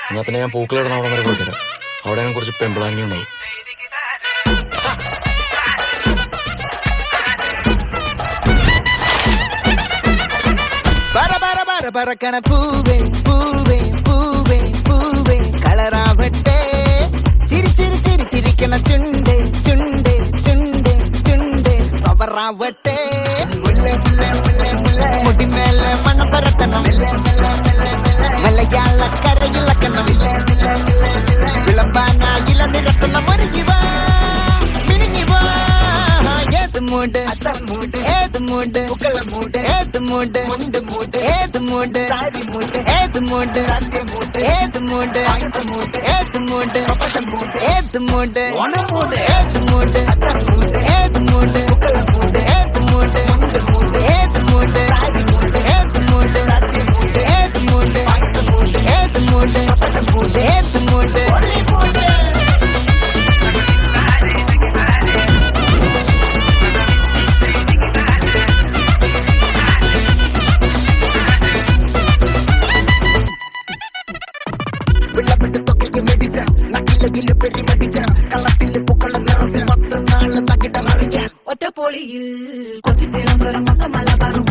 എന്നാ പിന്നെ ഞാൻ പൂക്കളിടുന്ന അവിടെ വരെ പോയിത്തരാം. അവിടെ കുറച്ച് പെമ്പിളാങ്ങി ഉണ്ടാവും. പറക്കണ പൂവേ പൂവേ പൂവേ പൂവേ കളറാവട്ടെ ചിരി ചിരി ചിരി ചിരിക്കണ ചുണ്ട് ചുണ്ട് ചുണ്ട് ചുണ്ട് പവറാവട്ടെ മുടിമേലെ മണം പരത്തണം മലയാളക്കരയിളക്കണം വിളമ്പാനായില നിരത്തണം ഒരുങ്ങിവാ മിനിങ്ങിവാ ഏത് മൂട് ഏത് മൂട് ഏത് മൂട് ഏത് മൂട് ഏത് മൂട് ഏത് മൂട് ഏത് മൂട് ഏത് മൂട് ഏത് മൂട് ഏത് മൂട് ഏത് മൂട് ഏത് മൂട് ഏത് മൂട് ഏത് മൂട് ഏത് മൂട് ഏത് മൂട് ഒറ്റപ്പോളിയിൽ കൊച്ചി തിരുവനന്തപുരം മൊത്തം മലബാറും